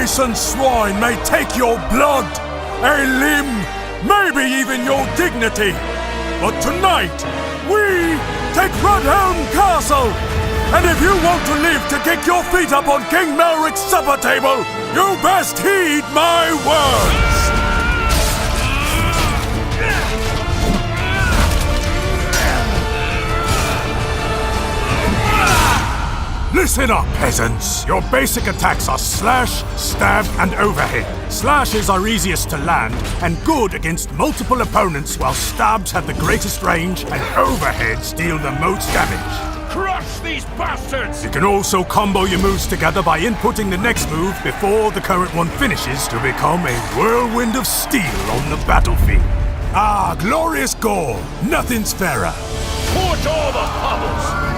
base swine may take your blood, a limb, maybe even your dignity. But tonight, we take Rudhelm Castle! And if you want to live to kick your feet up on King Melric's supper table, you best heed my words! Listen up, peasants! Your basic attacks are slash, stab, and overhead. Slashes are easiest to land and good against multiple opponents, while stabs have the greatest range and overheads deal the most damage. Crush these bastards! You can also combo your moves together by inputting the next move before the current one finishes to become a whirlwind of steel on the battlefield. Ah, glorious gore! Nothing's fairer. Torch all the puddles!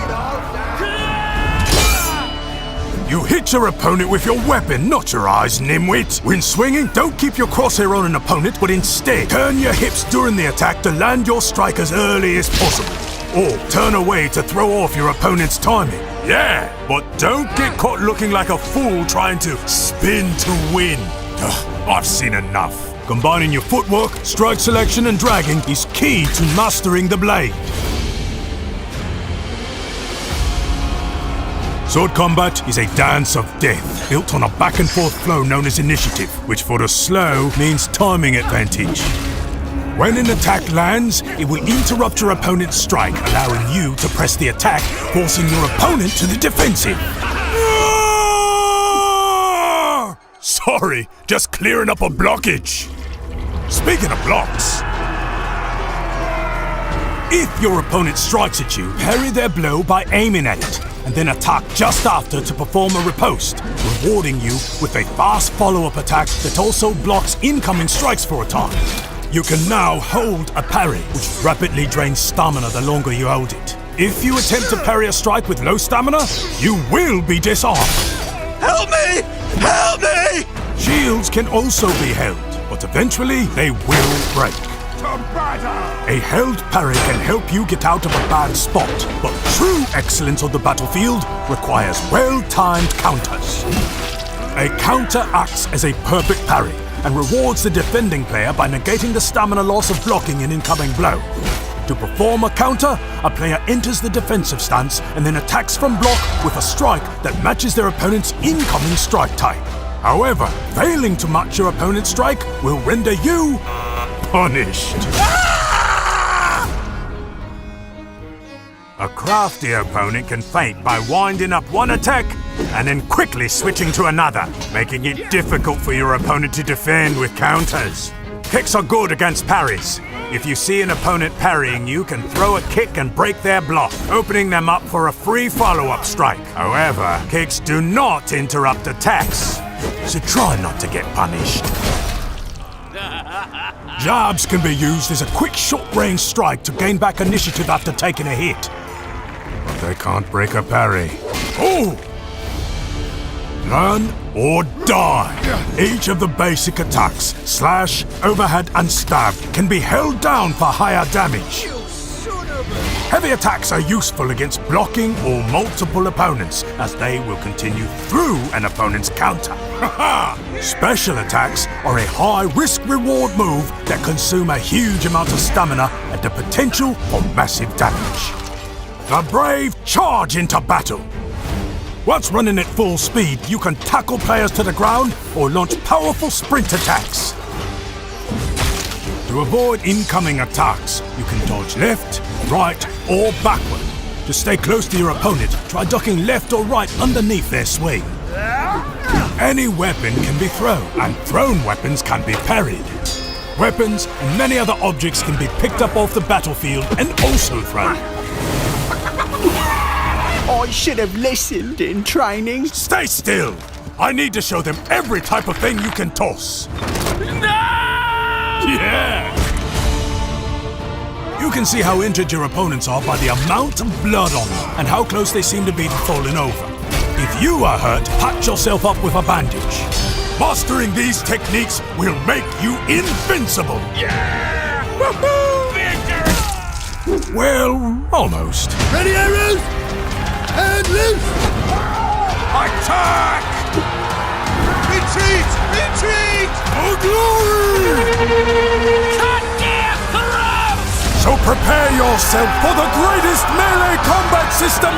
You hit your opponent with your weapon, not your eyes, nimwit! When swinging, don't keep your crosshair on an opponent, but instead turn your hips during the attack to land your strike as early as possible. Or turn away to throw off your opponent's timing. Yeah, but don't get caught looking like a fool trying to spin to win. Ugh, I've seen enough. Combining your footwork, strike selection, and dragging is key to mastering the blade. Sword combat is a dance of death, built on a back-and-forth flow known as initiative, which for the slow means timing advantage. When an attack lands, it will interrupt your opponent's strike, allowing you to press the attack, forcing your opponent to the defensive. Sorry, just clearing up a blockage. Speaking of blocks, if your opponent strikes at you, parry their blow by aiming at it, and then attack just after to perform a riposte, rewarding you with a fast follow-up attack that also blocks incoming strikes for a time. You can now hold a parry, which rapidly drains stamina the longer you hold it. If you attempt to parry a strike with low stamina, you will be disarmed. Help me! Help me! Shields can also be held, but eventually they will break. A held parry can help you get out of a bad spot, but true excellence on the battlefield requires well-timed counters. A counter acts as a perfect parry and rewards the defending player by negating the stamina loss of blocking an incoming blow. To perform a counter, a player enters the defensive stance and then attacks from block with a strike that matches their opponent's incoming strike type. However, failing to match your opponent's strike will render you punished. A crafty opponent can feint by winding up one attack and then quickly switching to another, making it difficult for your opponent to defend with counters. Kicks are good against parries. If you see an opponent parrying, you can throw a kick and break their block, opening them up for a free follow-up strike. However, kicks do not interrupt attacks, so try not to get punished. Jabs can be used as a quick short-range strike to gain back initiative after taking a hit. But they can't break a parry. Oh! Learn or die. Each of the basic attacks, slash, overhead, and stab, can be held down for higher damage. Heavy attacks are useful against blocking or multiple opponents, as they will continue through an opponent's counter. Special attacks are a high risk-reward move that consume a huge amount of stamina and the potential for massive damage. The brave charge into battle. Once running at full speed, you can tackle players to the ground or launch powerful sprint attacks. To avoid incoming attacks, you can dodge left, right, or backward. To stay close to your opponent, try ducking left or right underneath their swing. Any weapon can be thrown, and thrown weapons can be parried. Weapons and many other objects can be picked up off the battlefield and also thrown. I should have listened in training. Stay still! I need to show them every type of thing you can toss. No! Yeah! You can see how injured your opponents are by the amount of blood on them and how close they seem to be to falling over. If you are hurt, patch yourself up with a bandage. Mastering these techniques will make you invincible! Yeah! Woohoo! Victor! Well, almost. Ready, arrows? And loose! Attack! It's Retreat! Retreat! For glory! Goddamn throw! So prepare yourself for the greatest melee combat system